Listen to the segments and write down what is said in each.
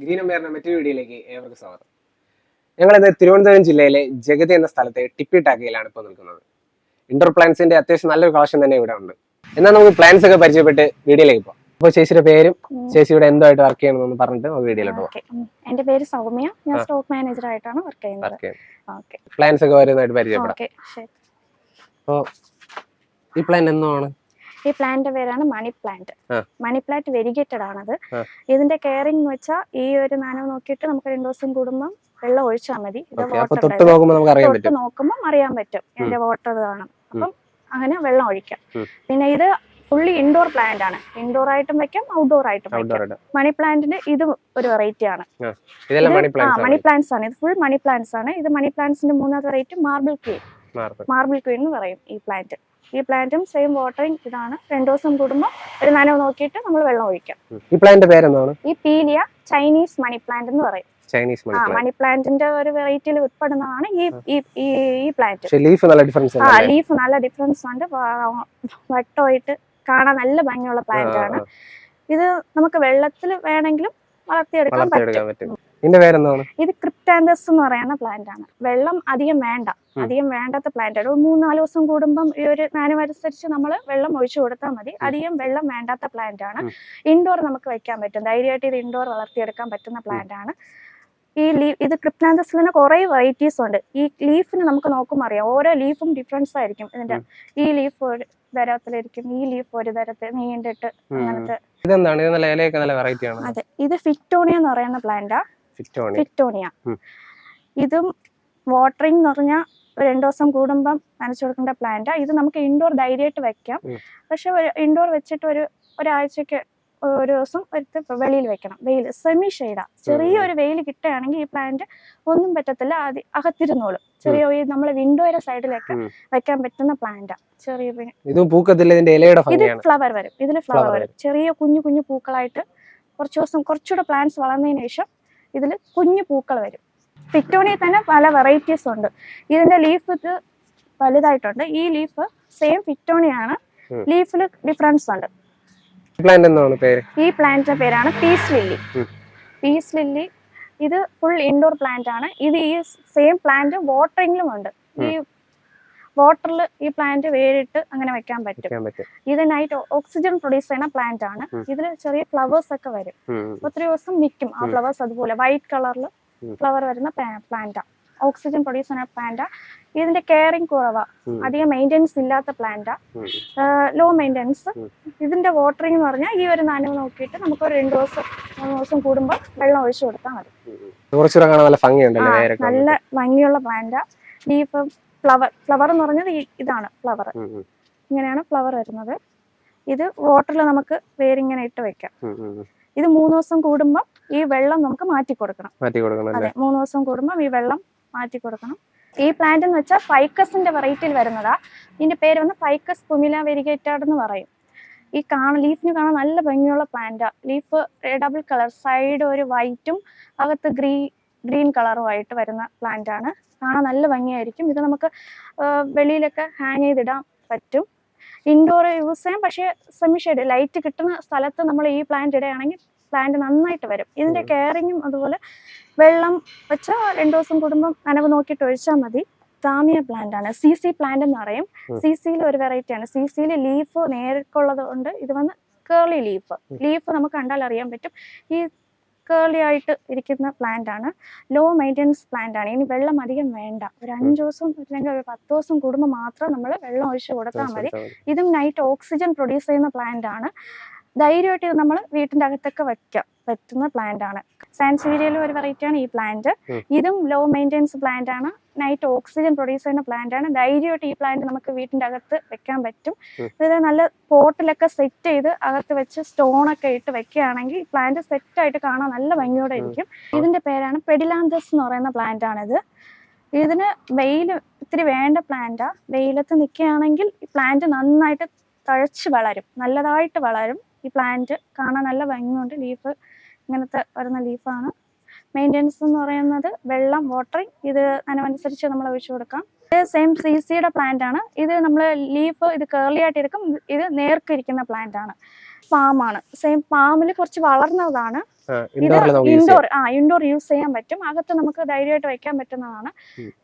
മറ്റൊരു വീഡിയോയിലേക്ക് ഏവർക്കും സ്വാഗതം. ഞങ്ങൾ ഇന്ന് തിരുവനന്തപുരം ജില്ലയിലെ ജഗതി എന്ന സ്ഥലത്തെ ടിപ്പിടാക്കയിലാണ് ഇപ്പോൾ നിൽക്കുന്നത്. ഇൻഡോർ പ്ലാന്റ്സിന്റെ അത്യാവശ്യം നല്ലൊരു കളക്ഷൻ തന്നെ ഇവിടെ ഉണ്ട്. എന്നാൽ നമുക്ക് പ്ലാന്റ്സ് ഒക്കെ പരിചയപ്പെട്ട് വീഡിയോയിലേക്ക് പോകാം. അപ്പോൾ ചേച്ചിയുടെ പേരും ചേച്ചിയുടെ എന്തായിട്ട് വർക്ക് ചെയ്യണമെന്ന് പറഞ്ഞിട്ട് വീഡിയോയിലോട്ട് പോകാം. എന്റെ പേര് സൗമ്യ, ഞാൻ സ്റ്റോക്ക് മാനേജർ ആയിട്ടാണ് വർക്ക് ചെയ്യുന്നത്. പ്ലാന്റ്സ് ഒക്കെ വരുന്നതായിട്ട് പരിചയപ്പെടാം. അപ്പോൾ ഈ പ്ലാന്റ് എന്താണ്? ഈ പ്ലാന്റിന്റെ പേരാണ് money plant. Money plant variegated ആണത്. ഇതിന്റെ കെയറിംഗ് എന്ന് വെച്ചാൽ ഈ ഒരു നനവ് നോക്കിയിട്ട് നമുക്ക് 2 ദിവസം കൂടുമ്പോൾ വെള്ളം ഒഴിച്ചാൽ മതി. തൊട്ട് നോക്കുമ്പോൾ അറിയാൻ പറ്റും ഇതിന്റെ വാട്ടർ കാണും. അപ്പം അങ്ങനെ വെള്ളം ഒഴിക്കാം. പിന്നെ ഇത് ഫുള്ളി ഇൻഡോർ പ്ലാന്റ് ആണ്. ഇൻഡോർ ആയിട്ടും വെക്കാം, ഔട്ട്ഡോർ ആയിട്ടും വെക്കാം. മണി പ്ലാന്റിന്റെ ഇത് ഒരു വെറൈറ്റി ആണ്. മണി പ്ലാന്റ്സ് ആണ്. ഇത് ഫുൾ മണി പ്ലാന്റ്സ് ആണ്. ഇത് മണി പ്ലാന്റ്സിന്റെ മൂന്നാമത്തെ വെറൈറ്റി മാർബിൾ ക്വീൻ എന്ന് പറയും ഈ പ്ലാന്റ്. ഈ പ്ലാന്റും സെയിം വാട്ടറിങ് ഇതാണ്. 2 ദിവസം കൂടുമ്പോൾ ഒരു നനവ് നോക്കിയിട്ട് നമ്മൾ വെള്ളം ഒഴിക്കാം. ഈ പ്ലാന്റ് പേരെന്താണ്? ഈ പീലിയ ചൈനീസ് മണി പ്ലാന്റ് എന്ന് പറയും. മണി പ്ലാന്റിന്റെ ഒരു വെറൈറ്റിയിൽ ഉൾപ്പെടുന്നതാണ് ഈ പ്ലാന്റ്. ലീഫ് നല്ല ഡിഫറൻസ് ഉണ്ട്. വട്ടമായിട്ട് കാണാൻ നല്ല ഭംഗിയുള്ള പ്ലാന്റ് ആണ്. ഇത് നമുക്ക് വെള്ളത്തിൽ വേണമെങ്കിലും വളർത്തിയെടുക്കാൻ പറ്റും. ഇത് ക്രിപ്റ്റാന്തസ് എന്ന് പറയുന്ന പ്ലാന്റ് ആണ്. വെള്ളം അധികം വേണ്ടാത്ത പ്ലാന്റ് ആണ്. 3-4 ദിവസം കൂടുമ്പം ഈ ഒരു നനവനുസരിച്ച് നമ്മൾ വെള്ളം ഒഴിച്ചു കൊടുത്താൽ മതി. അധികം വെള്ളം വേണ്ടാത്ത പ്ലാന്റ് ആണ്. ഇൻഡോർ നമുക്ക് വെക്കാൻ പറ്റും. ധൈര്യമായിട്ട് ഇത് ഇൻഡോർ വളർത്തിയെടുക്കാൻ പറ്റുന്ന പ്ലാന്റ് ആണ്. ഇത് ക്രിപ്റ്റാന്തസിൽ തന്നെ കുറെ വെറൈറ്റീസ് ഉണ്ട്. ഈ ലീഫിന് നമുക്ക് നോക്കുമ്പോൾ അറിയാം, ഓരോ ലീഫും ഡിഫറൻസ് ആയിരിക്കും. ഇതിന്റെ ഈ ലീഫ് ഒരു തരത്തിലായിരിക്കും, ഈ ലീഫ് ഒരു തരത്തിൽ നീണ്ടിട്ട് അങ്ങനത്തെ. അതെ, ഇത് ഫിറ്റോണിയ എന്ന് പറയുന്ന പ്ലാന്റാ. ഫിറ്റോണിയ. ഇതും വാട്ടറിംഗ് എന്ന് പറഞ്ഞാൽ 2 ദിവസം കൂടുമ്പം നനച്ചു കൊടുക്കേണ്ട പ്ലാന്റാ. ഇത് നമുക്ക് ഇൻഡോർ ധൈര്യമായിട്ട് വെക്കാം. പക്ഷെ ഇൻഡോർ വെച്ചിട്ട് ഒരാഴ്ചക്ക് ഒരു ദിവസം എടുത്ത് വെളിയിൽ വെക്കണം. വെയിൽ സെമി ഷെയ്ഡാ. ചെറിയൊരു വെയിൽ കിട്ടുകയാണെങ്കിൽ ഈ പ്ലാന്റ് ഒന്നും പറ്റത്തില്ല, അകത്തിരുന്നോളും. ചെറിയ നമ്മൾ വിൻഡോയുടെ സൈഡിലൊക്കെ വെക്കാൻ പറ്റുന്ന പ്ലാന്റാ. ചെറിയ ഇത് ഫ്ലവർ വരും. ഇതിൽ ഫ്ലവർ വരും. ചെറിയ കുഞ്ഞു പൂക്കളായിട്ട് കുറച്ചുകൂടെ പ്ലാന്റ്സ് വളർന്നതിന് ശേഷം ഇതിൽ കുഞ്ഞു പൂക്കൾ വരും. ഫിറ്റോണിയ തന്നെ പല വെറൈറ്റീസ് ഉണ്ട്. ഇതിന്റെ ലീഫ് ഇത് വലുതായിട്ടുണ്ട്. ഈ ലീഫ് സെയിം ഫിറ്റോണിയാണ്. ലീഫിൽ ഡിഫറൻസ് ഉണ്ട്. ഈ പ്ലാന്റിന്റെ പേരാണ് പീസ് ലില്ലി. ഇത് ഫുൾ ഇൻഡോർ പ്ലാന്റ് ആണ്. ഇത് ഈ സെയിം പ്ലാന്റ് വാട്ടറിംഗിലും ഉണ്ട്. ഈ വാട്ടറിൽ ഈ പ്ലാന്റ് വേറിട്ട് അങ്ങനെ വെക്കാൻ പറ്റും. ഇത് നൈറ്റ് ഓക്സിജൻ പ്രൊഡ്യൂസ് ചെയ്യുന്ന പ്ലാന്റ് ആണ്. ഇതിൽ ചെറിയ ഫ്ലവേഴ്സ് ഒക്കെ വരും. 3 ദിവസം നിൽക്കും ആ ഫ്ലവേഴ്സ്. അതുപോലെ വൈറ്റ് കളറിൽ ഫ്ലവർ വരുന്ന പ്ലാന്റാ. ഓക്സിജൻ പ്രൊഡ്യൂസ് ചെയ്യുന്ന പ്ലാന്റാ. ഇതിന്റെ കെയറിംഗ് കുറവാ. അധികം മെയിൻ്റെനൻസ് ഇല്ലാത്ത പ്ലാന്റാ. Low maintenance. ഇതിന്റെ വാട്ടറിംഗ് എന്ന് പറഞ്ഞാൽ ഈ ഒരു നനവ് നോക്കിയിട്ട് നമുക്ക് ഒരു 2 ദിവസം 3 ദിവസം കൂടുമ്പോൾ വെള്ളം ഒഴിച്ചു കൊടുത്താൽ മതി. നല്ല ഭംഗിയുള്ള പ്ലാന്റാ. ലീഫ് ഫ്ലവർ എന്ന് പറഞ്ഞത് ഇതാണ് ഫ്ലവർ. ഇങ്ങനെയാണ് ഫ്ലവർ വരുന്നത്. ഇത് വാട്ടറിൽ നമുക്ക് വേരിങ്ങനെ ഇട്ട് വെക്കാം. ഇത് 3 ദിവസം കൂടുമ്പോൾ ഈ വെള്ളം നമുക്ക് മാറ്റി കൊടുക്കണം. അതെ, 3 ദിവസം കൂടുമ്പോൾ ഈ വെള്ളം മാറ്റി കൊടുക്കണം. ഈ പ്ലാന്റ് എന്ന് വെച്ചാൽ ഫൈക്കസിന്റെ വെറൈറ്റിയിൽ വരുന്നതാ. ഇതിന്റെ പേര് വന്ന് ഫൈക്കസ് പുമില വെരിഗേറ്റഡ് എന്ന് പറയും. ഈ ലീഫിന് കാണാൻ നല്ല ഭംഗിയുള്ള പ്ലാന്റാ. ലീഫ് ഡബിൾ കളർ, സൈഡ് ഒരു വൈറ്റും അകത്ത് ഗ്രീൻ കളറുമായിട്ട് വരുന്ന പ്ലാന്റ് ആണ്. കാണാൻ നല്ല ഭംഗിയായിരിക്കും. ഇത് നമുക്ക് വെളിയിലൊക്കെ ഹാങ് ചെയ്തിടാൻ പറ്റും. ഇൻഡോർ യൂസ് ചെയ്യാം. പക്ഷേ സെമി ഷെയ്ഡ് ലൈറ്റ് കിട്ടുന്ന സ്ഥലത്ത് നമ്മൾ ഈ പ്ലാന്റ് ഇടുകയാണെങ്കിൽ പ്ലാന്റ് നന്നായിട്ട് വരും. ഇതിന്റെ കെയറിങ്ങും അതുപോലെ വെള്ളം വെച്ചാൽ 2 ദിവസം കൂടുമ്പോൾ നനവ് നോക്കിയിട്ട് ഒഴിച്ചാൽ മതി. സാമിയ പ്ലാന്റ് ആണ്. CC പ്ലാന്റ് എന്ന് പറയും. CCയിൽ ഒരു വെറൈറ്റി ആണ്. CCയിൽ ലീഫ് നേരിട്ടുള്ളത് കൊണ്ട് ഇത് വന്ന് കേർലി ലീഫ് നമുക്ക് കണ്ടാൽ അറിയാൻ പറ്റും. ഈ കേർലി ആയിട്ട് ഇരിക്കുന്ന പ്ലാന്റ് ആണ്. ലോ മെയിൻ്റെനൻസ് പ്ലാന്റ് ആണ്. ഇനി വെള്ളം അധികം വേണ്ട. ഒരു 5 ദിവസം അല്ലെങ്കിൽ ഒരു 10 ദിവസം കൂടുമ്പോൾ മാത്രം നമ്മൾ വെള്ളം ഒഴിച്ച് കൊടുത്താൽ മതി. ഇതും നൈറ്റ് ഓക്സിജൻ പ്രൊഡ്യൂസ് ചെയ്യുന്ന പ്ലാന്റ് ആണ്. ധൈര്യമായിട്ട് ഇത് നമ്മൾ വീട്ടിന്റെ അകത്തൊക്കെ വെക്കാൻ പറ്റുന്ന പ്ലാന്റ് ആണ്. സാൻസീരിയയിലും ഒരു വെറൈറ്റി ആണ് ഈ പ്ലാന്റ്. ഇതും ലോ മെയിൻ്റെനൻസ് പ്ലാന്റ് ആണ്. നൈറ്റ് ഓക്സിജൻ പ്രൊഡ്യൂസ് ചെയ്യുന്ന പ്ലാന്റ് ആണ്. ധൈര്യമായിട്ട് ഈ പ്ലാന്റ് നമുക്ക് വീട്ടിന്റെ അകത്ത് വെക്കാൻ പറ്റും. ഇത് നല്ല പോട്ടിലൊക്കെ സെറ്റ് ചെയ്ത് അകത്ത് വെച്ച് സ്റ്റോണൊക്കെ ഇട്ട് വെക്കുകയാണെങ്കിൽ പ്ലാന്റ് സെറ്റായിട്ട് കാണാൻ നല്ല ഭംഗിയോടെ ഇരിക്കും. ഇതിന്റെ പേരാണ് പെഡിലാന്തസ് എന്ന് പറയുന്ന പ്ലാന്റ് ആണിത്. ഇതിന് വെയിൽ ഇത്തിരി വേണ്ട പ്ലാന്റാ. വെയിലത്ത് നിൽക്കുകയാണെങ്കിൽ ഈ പ്ലാന്റ് നന്നായിട്ട് തഴച്ച് വളരും, നല്ലതായിട്ട് വളരും. ഈ പ്ലാന്റ് കാണാൻ നല്ല ഭംഗിയുണ്ട്. ലീഫ് ഇങ്ങനത്തെ വരുന്ന ലീഫാണ്. മെയിൻ്റെനൻസ് എന്ന് പറയുന്നത് വെള്ളം, വാട്ടറിങ്. ഇത് അതിനനുസരിച്ച് നമ്മൾ ഒഴിച്ചു കൊടുക്കാം. ഇത് സെയിം CCയുടെ പ്ലാന്റ് ആണ്. ഇത് നമ്മൾ ലീഫ് ഇത് കേർലി ആയിട്ടിരിക്കും. ഇത് നേർക്കിരിക്കുന്ന പ്ലാന്റ് ആണ്. പാമാണ്. സെയിം പാമിൽ കുറച്ച് വളർന്നതാണ്. ഇൻഡോർ യൂസ് ചെയ്യാൻ പറ്റും. അകത്ത് നമുക്ക് ധൈര്യമായിട്ട് വെക്കാൻ പറ്റുന്നതാണ്.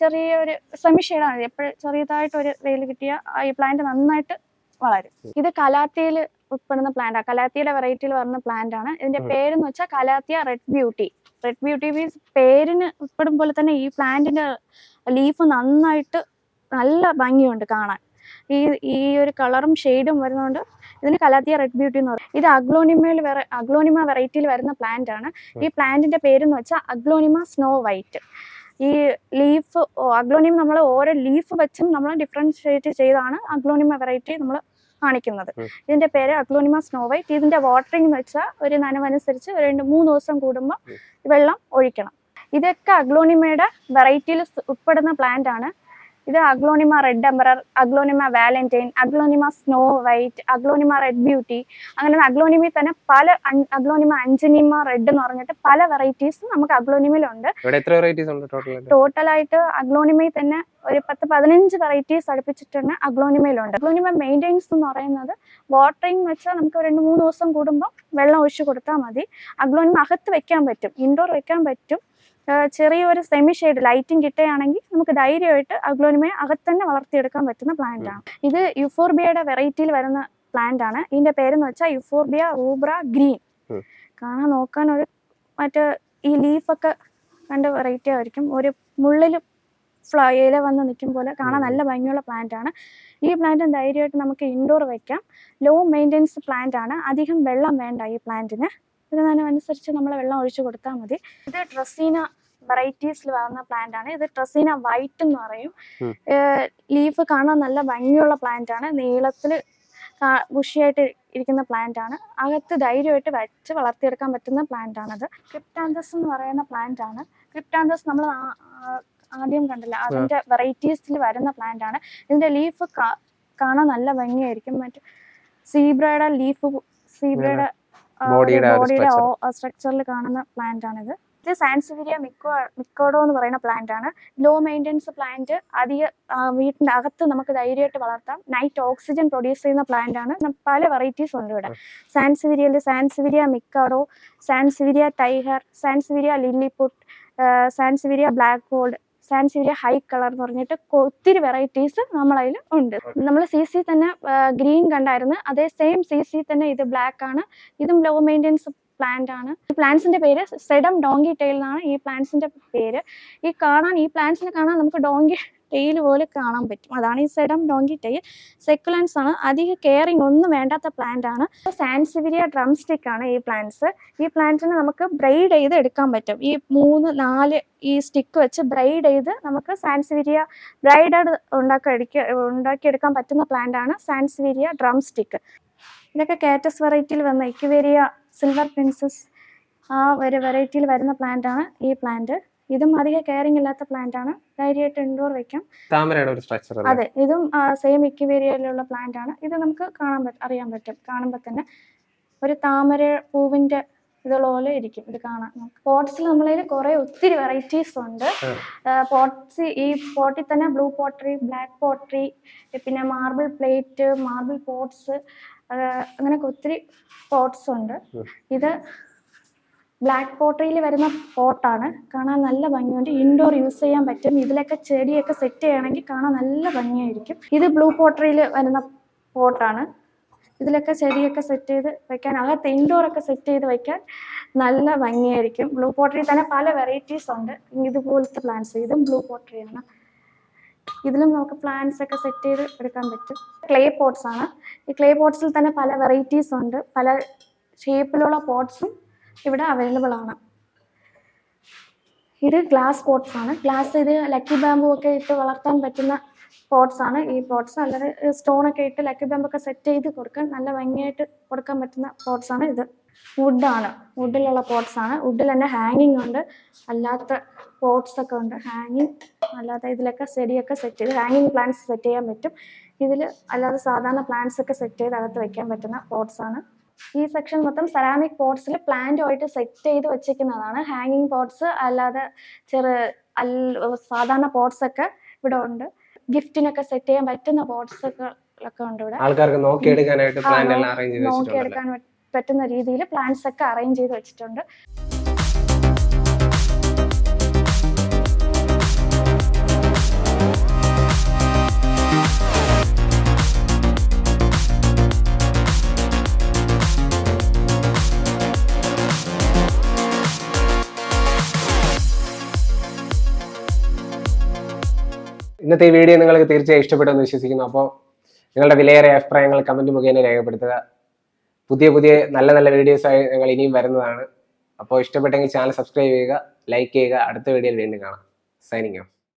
ചെറിയൊരു സെമി ഷെയ്ഡാണ്. എപ്പോഴും ചെറിയതായിട്ട് ഒരു വെയിൽ കിട്ടിയ ഈ പ്ലാന്റ് നന്നായിട്ട് വളരും. ഇത് കലാത്തിയിൽ ഉൾപ്പെടുന്ന പ്ലാന്റാണ്. കലാത്തിയുടെ വെറൈറ്റിയിൽ വരുന്ന പ്ലാന്റ് ആണ്. ഇതിന്റെ പേരെന്ന് വെച്ചാൽ calathea red beauty. Red beauty means പേരിന് ഉൾപ്പെടും പോലെ തന്നെ ഈ പ്ലാന്റിന്റെ ലീഫ് നന്നായിട്ട് നല്ല ഭംഗിയുണ്ട് കാണാൻ. ഈ ഒരു കളറും ഷെയ്ഡും വരുന്നതുകൊണ്ട് ഇതിന് കലാത്തിയ റെഡ് ബ്യൂട്ടി എന്ന് പറയും. ഇത് അഗ്ലോണിമ വെറൈറ്റിയിൽ വരുന്ന പ്ലാന്റ് ആണ്. ഈ പ്ലാന്റിന്റെ പേരെന്ന് വെച്ചാൽ അഗ്ലോണിമ സ്നോ വൈറ്റ്. ഈ ലീഫ് അഗ്ലോണിമ നമ്മൾ ഓരോ ലീഫ് വെച്ചും നമ്മൾ ഡിഫറൻഷിയേറ്റ് ചെയ്താണ് അഗ്ലോണിമ വെറൈറ്റി നമ്മൾ കാണിക്കുന്നത്. ഇതിന്റെ പേര് അഗ്ലോണിമ സ്നോ വൈറ്റ്. ഇതിന്റെ വാട്ടറിംഗ് എന്ന് വെച്ചാൽ ഒരു നനവനുസരിച്ച് 2-3 ദിവസം കൂടുമ്പോൾ വെള്ളം ഒഴിക്കണം. ഇതൊക്കെ അഗ്ലോണിമയുടെ വെറൈറ്റിയിൽ ഉൾപ്പെടുന്ന പ്ലാന്റ് ആണ്. ഇത് aglaonema red emperor, aglaonema valentine, aglaonema snow white, aglaonema red beauty, അങ്ങനെ അഗ്ലോണിമയിൽ തന്നെ പല അഗ്ലോണിമ അഞ്ചനിമ റെഡ് എന്ന് പറഞ്ഞിട്ട് പല വെറൈറ്റീസ് നമുക്ക് അഗ്ലോണിമയിലുണ്ട്. ടോട്ടലായിട്ട് അഗ്ലോണിമയിൽ തന്നെ ഒരു 10-15 വെറൈറ്റീസ് അടുപ്പിച്ചിട്ടുണ്ട് അഗ്ലോണിമയിലുണ്ട്. അഗ്ലോണിമ മെയിൻ്റെനൻസ് എന്ന് പറയുന്നത് വാട്ടറിംഗ് വെച്ചാൽ നമുക്ക് 2-3 ദിവസം കൂടുമ്പോൾ വെള്ളം ഒഴിച്ചു കൊടുത്താൽ മതി. അഗ്ലോണിമ അകത്ത് വെക്കാൻ പറ്റും, ഇൻഡോർ വെക്കാൻ പറ്റും. ചെറിയൊരു സെമി ഷെയ്ഡ് ലൈറ്റിംഗ് കിട്ടുകയാണെങ്കിൽ നമുക്ക് ധൈര്യമായിട്ട് അഗ്ലോണിമയെ അകത്ത് തന്നെ വളർത്തിയെടുക്കാൻ പറ്റുന്ന പ്ലാന്റ് ആണ്. ഇത് യുഫോർബിയയുടെ വെറൈറ്റിയിൽ വരുന്ന പ്ലാന്റ് ആണ്. ഇതിന്റെ പേരെന്ന് വെച്ചാൽ യുഫോർബിയ റൂബ്ര ഗ്രീൻ. കാണാൻ നോക്കാൻ ഒരു മറ്റേ ഈ ലീഫൊക്കെ കണ്ട വെറൈറ്റി ആയിരിക്കും. ഒരു മുള്ളിൽ ഇല വന്ന് നിൽക്കും പോലെ കാണാൻ നല്ല ഭംഗിയുള്ള പ്ലാന്റ് ആണ്. ഈ പ്ലാന്റ് ധൈര്യമായിട്ട് നമുക്ക് ഇൻഡോർ വെക്കാം. ലോ മെയിൻ്റെനൻസ് പ്ലാന്റ് ആണ്. അധികം വെള്ളം വേണ്ട ഈ പ്ലാന്റിന്. ഇതിനനുസരിച്ച് നമ്മൾ വെള്ളം ഒഴിച്ചു കൊടുത്താൽ മതി. ഇത് ട്രസീന വെറൈറ്റീസിൽ വരുന്ന പ്ലാന്റ് ആണ്. ഇത് ട്രസീന വൈറ്റ് എന്ന് പറയും. ലീഫ് കാണാൻ നല്ല ഭംഗിയുള്ള പ്ലാന്റ് ആണ്. നീളത്തിൽ ബുഷിയായിട്ട് ഇരിക്കുന്ന പ്ലാന്റ് ആണ്. അകത്ത് ധൈര്യമായിട്ട് വെച്ച് വളർത്തിയെടുക്കാൻ പറ്റുന്ന പ്ലാന്റ് ആണത്. ക്രിപ്റ്റാന്തസ് എന്ന് പറയുന്ന പ്ലാന്റ് ആണ്. ക്രിപ്റ്റാന്തസ് നമ്മൾ ആദ്യം കണ്ടില്ല, അതിന്റെ വെറൈറ്റീസിൽ വരുന്ന പ്ലാന്റ് ആണ്. ഇതിന്റെ ലീഫ് കാണാൻ നല്ല ഭംഗിയായിരിക്കും. മറ്റേ സീബ്രയുടെ സീബ്രയുടെ ബോഡിയുടെ സ്ട്രക്ചറിൽ കാണുന്ന പ്ലാന്റ് ആണിത്. ഇത് സാൻസിവിരിയ മിക്കോഡോ എന്ന് പറയുന്ന പ്ലാന്റ് ആണ്. Low maintenance plant. വീട്ടിന്റെ അകത്ത് നമുക്ക് ധൈര്യമായിട്ട് വളർത്താം. നൈറ്റ് ഓക്സിജൻ പ്രൊഡ്യൂസ് ചെയ്യുന്ന പ്ലാന്റ് ആണ്. പല വെറൈറ്റീസ് ഉണ്ട് ഇവിടെ. Sansevieria Mikado, sansevieria tiger, sansevieria Lilliput, sansevieria black gold, sansevieria high colour എന്ന് പറഞ്ഞിട്ട് ഒത്തിരി വെറൈറ്റീസ് നമ്മളതിൽ ഉണ്ട്. നമ്മൾ CC തന്നെ ഗ്രീൻ കണ്ടായിരുന്നു. അതേ സെയിം CC തന്നെ ഇത് ബ്ലാക്ക് ആണ്. ഇതും ലോ മെയിൻ്റെനൻസ് പ്ലാന്റ് ആണ്. ഈ പ്ലാന്റ്സിന്റെ പേര് സെഡം ഡോങ്കി ടെയിൽ എന്നാണ് ഈ പ്ലാന്റ്സിന്റെ പേര്. ഈ പ്ലാന്റ്സിനെ കാണാൻ നമുക്ക് ഡോങ്കി ടെയിൽ പോലെ കാണാൻ പറ്റും. അതാണ് ഈ സെഡം ഡോങ്കി ടെയിൽ. സെക്കുലൻസ് ആണ്. അധികം കെയറിങ് ഒന്നും വേണ്ടാത്ത പ്ലാന്റ് ആണ്. സാൻസിവിരിയ ഡ്രം സ്റ്റിക്ക് ആണ് ഈ പ്ലാന്റ്സ്. ഈ പ്ലാന്റ്സിനെ നമുക്ക് ബ്രൈഡ് ചെയ്ത് എടുക്കാൻ പറ്റും. ഈ 3-4 ഈ സ്റ്റിക്ക് വെച്ച് ബ്രൈഡ് ചെയ്ത് നമുക്ക് സാൻസിവിരിയ ബ്രൈഡ് ഉണ്ടാക്കിയെടുക്കാൻ പറ്റുന്ന പ്ലാന്റ് ആണ് സാൻസിവിരിയ ഡ്രം സ്റ്റിക്ക്. ഇതൊക്കെ കാറ്റസ് വെറൈറ്റിയിൽ വന്ന ഇക്വേരിയ സിൽവർ പ്രിൻസസ് ആ ഒരു വെറൈറ്റിയിൽ വരുന്ന പ്ലാന്റ് ആണ് ഈ പ്ലാന്റ്. ഇതും അധികം കെയറിംഗ് ഇല്ലാത്ത പ്ലാന്റ് ആണ്. ധൈര്യമായിട്ട് ഇൻഡോർ വെക്കാം. അതെ, ഇതും സെയിം ഇക്വേരിയയിലുള്ള പ്ലാന്റ് ആണ്. ഇത് നമുക്ക് അറിയാൻ പറ്റും. കാണുമ്പോൾ തന്നെ ഒരു താമര പൂവിന്റെ ഇതുപോലെ ഇരിക്കും ഇത് കാണാൻ. പോട്ട്സിൽ നമ്മളതിൽ ഒത്തിരി വെറൈറ്റീസ് ഉണ്ട്. ഈ പോട്ടിൽ തന്നെ ബ്ലൂ പോട്ടറി, ബ്ലാക്ക് പോട്ടറി, പിന്നെ മാർബിൾ പ്ലേറ്റ്, മാർബിൾ പോട്ട്സ്, അങ്ങനെയൊക്കെ ഒത്തിരി പോട്ട്സ് ഉണ്ട്. ഇത് ബ്ലാക്ക് പോട്ടറിയിൽ വരുന്ന പോട്ടാണ്. കാണാൻ നല്ല ഭംഗിയുണ്ട്. ഇൻഡോർ യൂസ് ചെയ്യാൻ പറ്റും. ഇതിലൊക്കെ ചെടിയൊക്കെ സെറ്റ് ചെയ്യുകയാണെങ്കിൽ കാണാൻ നല്ല ഭംഗിയായിരിക്കും. ഇത് ബ്ലൂ പോട്ടറിയിൽ വരുന്ന പോട്ടാണ്. ഇതിലൊക്കെ ചെടിയൊക്കെ സെറ്റ് ചെയ്ത് വെക്കാൻ, അകത്ത് ഇൻഡോറൊക്കെ സെറ്റ് ചെയ്ത് വെക്കാൻ നല്ല ഭംഗിയായിരിക്കും. ബ്ലൂ പോട്ടറിൽ തന്നെ പല വെറൈറ്റീസ് ഉണ്ട്. ഇതുപോലത്തെ പ്ലാന്റ്സ്. ഇതും ബ്ലൂ പോട്ടറിയാണ്. ഇതിലും നമുക്ക് പ്ലാന്റ്സ് ഒക്കെ സെറ്റ് ചെയ്ത് എടുക്കാൻ പറ്റും. ക്ലേ പോട്ട്സ് ആണ്. ഈ ക്ലേ പോട്ട്സിൽ തന്നെ പല വെറൈറ്റീസ് ഉണ്ട്. പല ഷേപ്പിലുള്ള പോട്ട്സും ഇവിടെ അവൈലബിൾ ആണ്. ഇത് ഗ്ലാസ് പോട്ട്സ് ആണ്. ഇത് ലക്കി ബാമ്പു ഒക്കെ ഇട്ട് വളർത്താൻ പറ്റുന്ന പോട്ട്സ് ആണ് ഈ പോട്ട്സ്. അല്ലാതെ സ്റ്റോണൊക്കെ ഇട്ട് ലക്കി ബാമ്പൊക്കെ സെറ്റ് ചെയ്ത് കൊടുക്കാൻ നല്ല ഭംഗിയായിട്ട് കൊടുക്കാൻ പറ്റുന്ന പോട്ട്സ് ആണ് ഇത്. വുഡാണ്. വുഡിലുള്ള പോട്ട്സ് ആണ്. വുഡിൽ തന്നെ ഹാങ്ങിങ് ഉണ്ട്, അല്ലാത്ത പോട്ട്സ് ഒക്കെ ഉണ്ട്. ഹാങ്ങിങ് അല്ലാതെ ഇതിലൊക്കെ ചെടിയൊക്കെ സെറ്റ് ചെയ്ത് ഹാങ്ങിങ് പ്ലാന്റ്സ് സെറ്റ് ചെയ്യാൻ പറ്റും. ഇതിൽ അല്ലാതെ സാധാരണ പ്ലാന്റ്സ് ഒക്കെ സെറ്റ് ചെയ്ത് അകത്ത് വെക്കാൻ പറ്റുന്ന പോട്ട്സ് ആണ്. ഈ സെക്ഷൻ മൊത്തം സെറാമിക് പോട്ട്സിൽ പ്ലാന്റുമായിട്ട് സെറ്റ് ചെയ്ത് വെച്ചിരിക്കുന്നതാണ്. ഹാങ്ങിങ് പോട്ട്സ് അല്ലാതെ സാധാരണ പോട്ട്സ് ഒക്കെ ഇവിടെ ഉണ്ട്. ഗിഫ്റ്റിനൊക്കെ സെറ്റ് ചെയ്യാൻ പറ്റുന്ന പോട്ട്സ് ഒക്കെ ഉണ്ട് ഇവിടെ. ആൾക്കാർക്ക് നോക്കിയെടുക്കാൻ പറ്റുന്ന രീതിയിൽ പ്ലാന്റ്സ് ഒക്കെ അറേഞ്ച് ചെയ്ത് വെച്ചിട്ടുണ്ട്. ഇന്നത്തെ ഈ വീഡിയോ നിങ്ങൾക്ക് തീർച്ചയായും ഇഷ്ടപ്പെട്ടെന്ന് വിശ്വസിക്കുന്നു. അപ്പോൾ നിങ്ങളുടെ വിലയേറിയ അഭിപ്രായങ്ങൾ കമന്റ് മുഖേന രേഖപ്പെടുത്തുക. പുതിയ പുതിയ നല്ല നല്ല വീഡിയോസായി ഞങ്ങൾ ഇനിയും വരുന്നതാണ്. അപ്പോൾ ഇഷ്ടപ്പെട്ടെങ്കിൽ ചാനൽ സബ്സ്ക്രൈബ് ചെയ്യുക, ലൈക്ക് ചെയ്യുക. അടുത്ത വീഡിയോയിൽ വീണ്ടും കാണാം. Signing off.